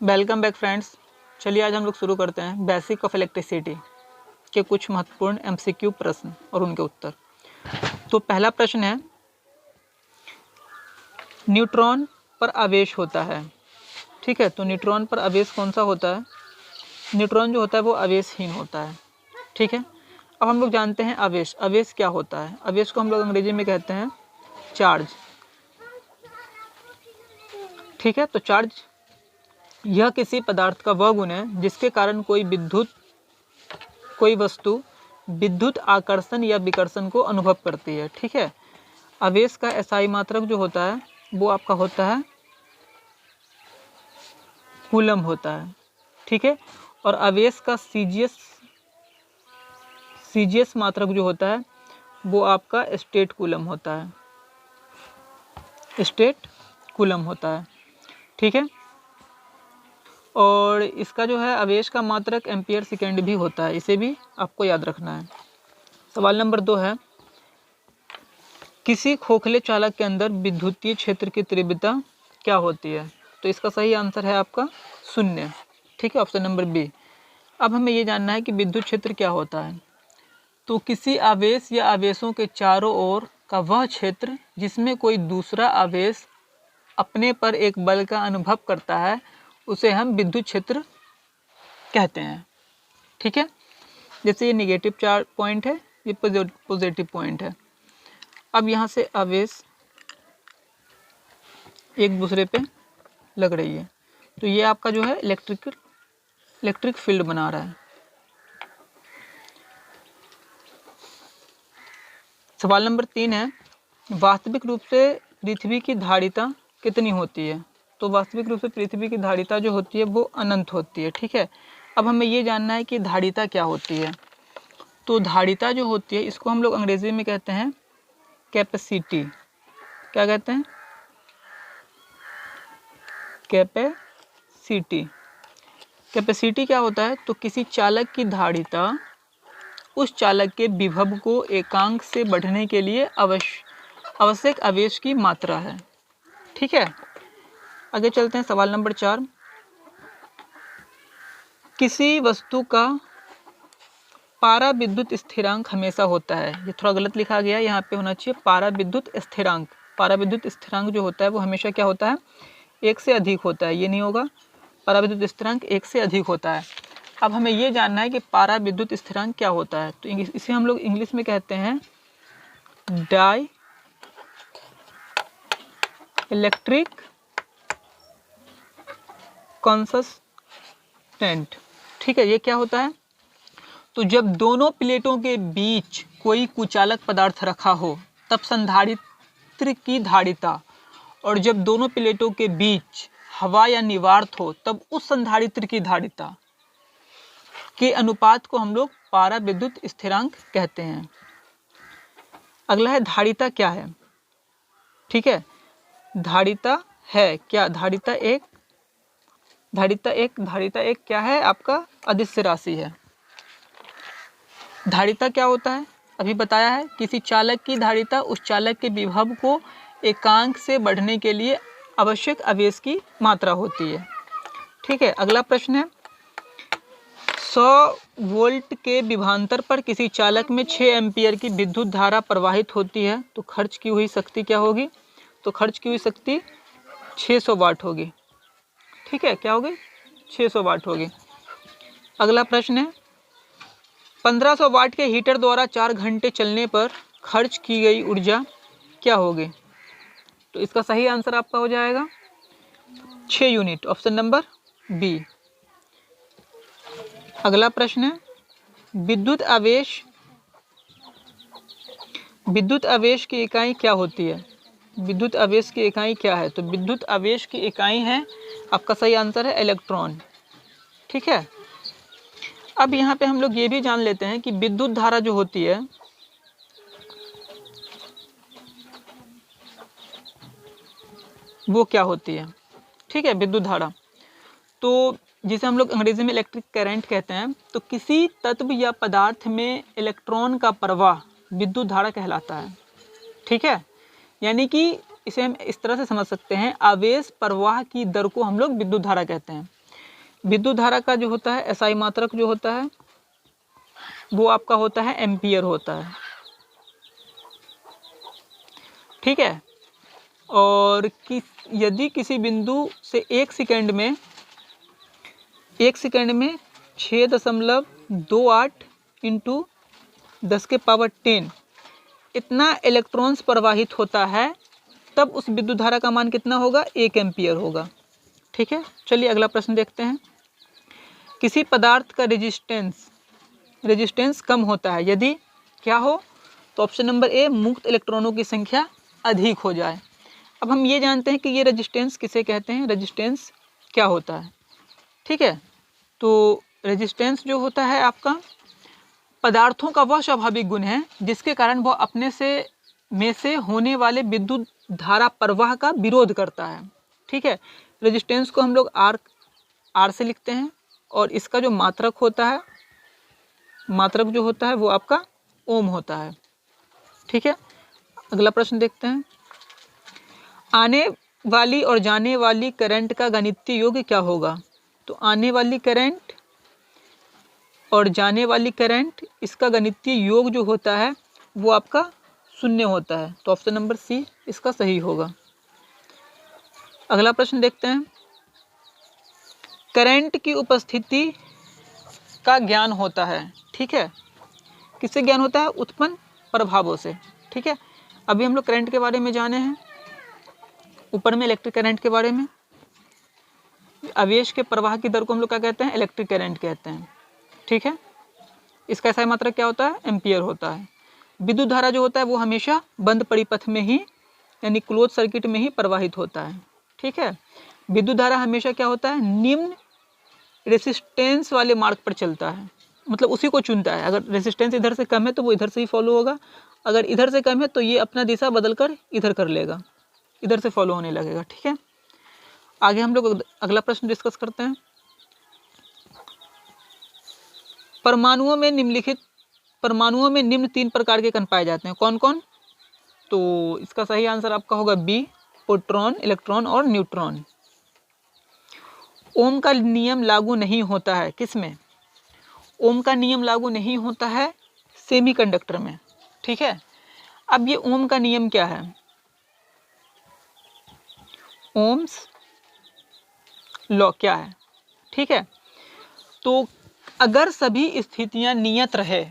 Welcome back friends. चलिए आज हम लोग शुरू करते हैं बेसिक ऑफ इलेक्ट्रिसिटी के कुछ महत्वपूर्ण एमसीक्यू प्रश्न और उनके उत्तर। तो पहला प्रश्न है, न्यूट्रॉन पर आवेश होता है। ठीक है, तो न्यूट्रॉन पर आवेश कौन सा होता है? न्यूट्रॉन जो होता है वो आवेशहीन होता है। ठीक है, अब हम लोग जानते हैं आवेश। आवेश क्या होता है? आवेश को हम लोग अंग्रेजी में कहते हैं चार्ज। ठीक है, तो चार्ज यह किसी पदार्थ का वह गुण है जिसके कारण कोई वस्तु विद्युत आकर्षण या विकर्षण को अनुभव करती है। ठीक है, आवेश का एसआई मात्रक जो होता है वो आपका होता है कूलम होता है। ठीक है, और आवेश का सीजीएस मात्रक जो होता है वो आपका स्टेट कूलम होता है। स्टेट कूलम होता है। ठीक है, और इसका जो है आवेश का मात्रक एम्पियर सेकेंड भी होता है, इसे भी आपको याद रखना है। सवाल नंबर 2 है, किसी खोखले चालक के अंदर विद्युतीय क्षेत्र की तीव्रता क्या होती है? तो इसका सही आंसर है आपका 0। ठीक है, ऑप्शन नंबर बी। अब हमें ये जानना है कि विद्युत क्षेत्र क्या होता है। तो किसी आवेश या आवेशों के चारों ओर का वह क्षेत्र जिसमें कोई दूसरा आवेश अपने पर एक बल का अनुभव करता है उसे हम विद्युत क्षेत्र कहते हैं। ठीक है, जैसे ये निगेटिव चार्ज पॉइंट है, ये पॉजिटिव पॉइंट है। अब यहाँ से आवेश एक दूसरे पे लग रही है तो ये आपका जो है इलेक्ट्रिक फील्ड बना रहा है। सवाल नंबर 3 है, वास्तविक रूप से पृथ्वी की धारिता कितनी होती है? तो वास्तविक रूप से पृथ्वी की धारिता जो होती है वो अनंत होती है। ठीक है, अब हमें ये जानना है कि धारिता क्या होती है। तो धारिता जो होती है इसको हम लोग अंग्रेजी में कहते हैं कैपेसिटी। क्या कहते हैं? कैपेसिटी। कैपेसिटी क्या होता है? तो किसी चालक की धारिता उस चालक के विभव को एकांक से बढ़ने के लिए आवश्यक आवेश की मात्रा है। ठीक है, आगे चलते हैं। सवाल नंबर 4, किसी वस्तु का पारा विद्युत स्थिरांक हमेशा होता है। ये थोड़ा गलत लिखा गया है, यहाँ पे होना चाहिए पारा विद्युत स्थिरांक। पारा विद्युत स्थिरांक जो होता है वो हमेशा क्या होता है? 1 से अधिक होता है। ये नहीं होगा, पारा विद्युत स्थिरांक 1 से अधिक होता है। अब हमें ये जानना है कि पारा विद्युत स्थिरांक क्या होता है। तो इसे हम लोग इंग्लिश में कहते हैं डाई इलेक्ट्रिक कांस्टेंट। ठीक है, ये क्या होता है? तो जब दोनों प्लेटों के बीच कोई कुचालक पदार्थ रखा हो तब संधारित्र की धारिता, और जब दोनों प्लेटों के बीच हवा या निवार्त हो तब उस संधारित्र की धारिता के अनुपात को हम लोग पारा विद्युत स्थिरांक कहते हैं। अगला है, धारिता क्या है? ठीक है, धारिता है क्या? धारिता एक क्या है? आपका अदिश राशि है। धारिता क्या होता है? अभी बताया है, किसी चालक की धारिता उस चालक के विभव को एकांक से बढ़ने के लिए आवश्यक आवेश की मात्रा होती है। ठीक है, अगला प्रश्न है, 100 वोल्ट के विभवांतर पर किसी चालक में 6 एम्पियर की विद्युत धारा प्रवाहित होती है तो खर्च की हुई शक्ति क्या होगी? तो खर्च की हुई शक्ति 600 वाट होगी। ठीक है, क्या होगी? 600 वाट होगी। अगला प्रश्न है, 1500 वाट के हीटर द्वारा 4 घंटे चलने पर खर्च की गई ऊर्जा क्या होगी? तो इसका सही आंसर आपका हो जाएगा 6 यूनिट, ऑप्शन नंबर बी। अगला प्रश्न है, विद्युत आवेश की इकाई क्या होती है? विद्युत आवेश की इकाई क्या है? तो विद्युत आवेश की इकाई है, आपका सही आंसर है इलेक्ट्रॉन। ठीक है, अब यहाँ पे हम लोग ये भी जान लेते हैं कि विद्युत धारा जो होती है वो क्या होती है। ठीक है, विद्युत धारा तो जिसे हम लोग अंग्रेजी में इलेक्ट्रिक करंट कहते हैं। तो किसी तत्व या पदार्थ में इलेक्ट्रॉन का प्रवाह विद्युत धारा कहलाता है। ठीक है, यानी कि इसे हम इस तरह से समझ सकते हैं, आवेश प्रवाह की दर को हम लोग विद्युत धारा कहते हैं। विद्युत धारा का जो होता है एसआई मात्रक जो होता है वो आपका होता है एम्पियर होता है, ठीक है। और यदि किसी बिंदु से 1 सेकंड में 6.28 इंटू 10 इतना इलेक्ट्रॉन्स प्रवाहित होता है, तब उस विद्युत धारा का मान कितना होगा, 1 एम्पियर होगा, ठीक है। चलिए अगला प्रश्न देखते हैं। किसी पदार्थ का रेजिस्टेंस कम होता है यदि क्या हो, तो ऑप्शन नंबर ए मुक्त इलेक्ट्रॉनों की संख्या अधिक हो जाए। अब हम ये जानते हैं कि ये रेजिस्टेंस किसे कहते हैं, रेजिस्टेंस क्या होता है, ठीक है। तो रेजिस्टेंस जो होता है आपका पदार्थों का वह स्वाभाविक गुण है जिसके कारण वह अपने में से होने वाले विद्युत धारा प्रवाह का विरोध करता है, ठीक है। रेजिस्टेंस को हम लोग आर से लिखते हैं और इसका जो मात्रक जो होता है वो आपका ओम होता है, ठीक है। अगला प्रश्न देखते हैं। आने वाली और जाने वाली करंट का गणितीय योग क्या होगा, तो आने वाली करंट और जाने वाली करंट इसका गणितीय योग जो होता है वो आपका 0 होता है, तो ऑप्शन नंबर सी इसका सही होगा। अगला प्रश्न देखते हैं। करंट की उपस्थिति का ज्ञान होता है, ठीक है, किससे ज्ञान होता है, उत्पन्न प्रभावों से, ठीक है। अभी हम लोग करंट के बारे में जाने हैं, ऊपर में इलेक्ट्रिक करंट के बारे में, आवेश के प्रवाह की दर को हम लोग क्या कहते हैं, इलेक्ट्रिक करंट कहते हैं, ठीक है। इसका एसआई मात्रक क्या होता है, एम्पियर होता है। विद्युत धारा जो होता है वो हमेशा बंद परिपथ में ही यानी क्लोज सर्किट में ही प्रवाहित होता है, ठीक है। विद्युत धारा हमेशा क्या होता है, निम्न रेसिस्टेंस वाले मार्ग पर चलता है, मतलब उसी को चुनता है। अगर रेसिस्टेंस इधर से कम है तो वो इधर से ही फॉलो होगा, अगर इधर से कम है तो ये अपना दिशा बदलकर इधर कर लेगा, इधर से फॉलो होने लगेगा, ठीक है। आगे हम लोग अगला प्रश्न डिस्कस करते हैं। परमाणुओं में निम्न 3 प्रकार के कण पाए जाते हैं, कौन कौन, तो इसका सही आंसर आपका होगा बी, प्रोटॉन, इलेक्ट्रॉन और न्यूट्रॉन। ओम का नियम लागू नहीं होता है किसमें, ओम का नियम लागू नहीं होता है सेमीकंडक्टर में, ठीक है। अब ये ओम का नियम क्या है, ओम्स लॉ क्या है, ठीक है। तो अगर सभी स्थितियां नियत रहे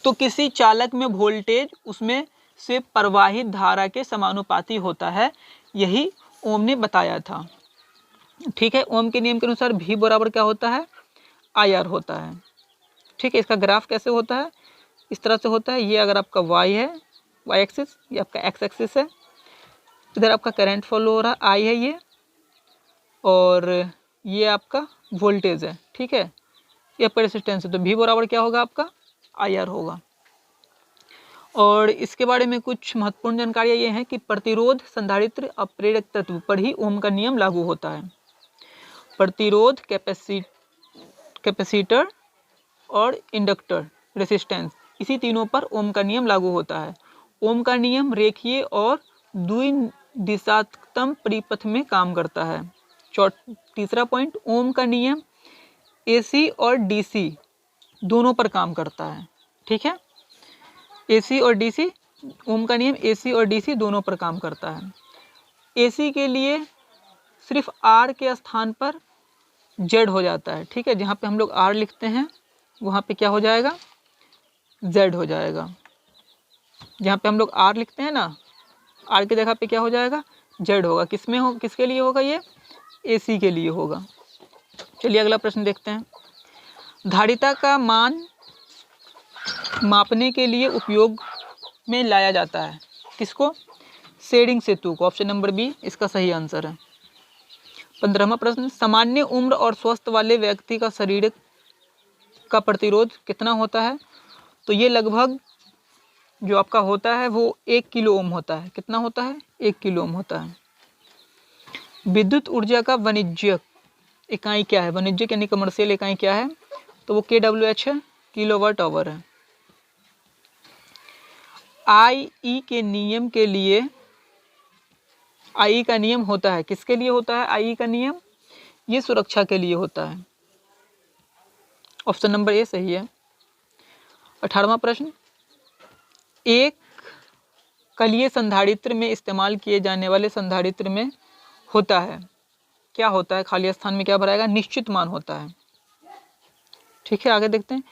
तो किसी चालक में वोल्टेज उसमें से प्रवाहित धारा के समानुपाती होता है, यही ओम ने बताया था, ठीक है। ओम के नियम के अनुसार भी बराबर क्या होता है, IR होता है, ठीक है। इसका ग्राफ कैसे होता है, इस तरह से होता है, ये अगर आपका y है, y एक्सिस, ये आपका x एक्सिस है, इधर आपका करंट फॉलो हो रहा है I है ये, और ये आपका वोल्टेज है, ठीक है, ये आपका रेजिस्टेंस है, तो भी बराबर क्या होगा आपका IR होगा। और इसके बारे में कुछ महत्वपूर्ण जानकारियाँ ये हैं कि प्रतिरोध, संधारित्र, अप्रेरक तत्व पर ही ओम का नियम लागू होता है। प्रतिरोध, कैपेसिटर और इंडक्टर, रेसिस्टेंस, इसी तीनों पर ओम का नियम लागू होता है। ओम का नियम रेखीय और द्विदिशात्मक परिपथ में काम करता है। तीसरा पॉइंट, ओम का नियम AC और DC दोनों पर काम करता है, ठीक है। AC और DC, ओम का नियम AC और DC दोनों पर काम करता है। AC के लिए सिर्फ R के स्थान पर Z हो जाता है, ठीक है। जहाँ पे हम लोग R लिखते हैं वहाँ पे क्या हो जाएगा, Z हो जाएगा। जहाँ पे हम लोग R लिखते हैं ना, R की जगह पे क्या हो जाएगा, Z होगा। किसके लिए होगा, ये AC के लिए होगा। चलिए अगला प्रश्न देखते हैं। धारिता का मान मापने के लिए उपयोग में लाया जाता है, किसको, शेडिंग सेतु को, ऑप्शन नंबर बी इसका सही आंसर है। 15वां प्रश्न, सामान्य उम्र और स्वस्थ वाले व्यक्ति का शरीर का प्रतिरोध कितना होता है, तो ये लगभग जो आपका होता है वो 1 किलो ओम होता है। कितना होता है, 1 किलो ओम होता है। विद्युत ऊर्जा का वाणिज्यिक इकाई क्या है, वाणिज्यिक यानी कमर्शियल इकाई क्या है, तो वो kWh है, किलोवाट आवर है। IE के नियम के लिए, IE का नियम होता है, किसके लिए होता है IE का नियम, ये सुरक्षा के लिए होता है। ऑप्शन नंबर ए सही है। 18वां प्रश्न, एक कलीय संधारित्र में इस्तेमाल किए जाने वाले संधारित्र में होता है, क्या होता है? खाली स्थान में क्या भराएगा? निश्चित मान होता है। ठीक है, आगे देखते हैं।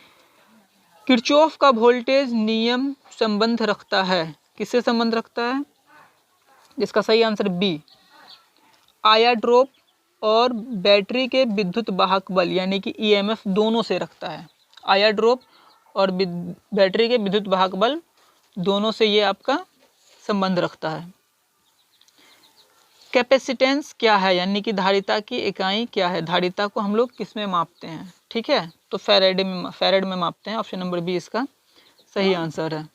किरचॉफ का वोल्टेज नियम संबंध रखता है, किससे संबंध रखता है? जिसका सही आंसर बी, आया ड्रॉप और बैटरी के विद्युत वाहक बल यानी कि ईएमएफ दोनों से रखता है। आया ड्रॉप और बैटरी के विद्युत वाहक बल दोनों से ये आपका संबंध रखता है। कैपेसिटेंस क्या है, यानी कि धारिता की इकाई क्या है? धारिता को हम लोग किस में मापते हैं? ठीक है, तो फैराड में मापते हैं। ऑप्शन नंबर बी इसका सही आंसर है।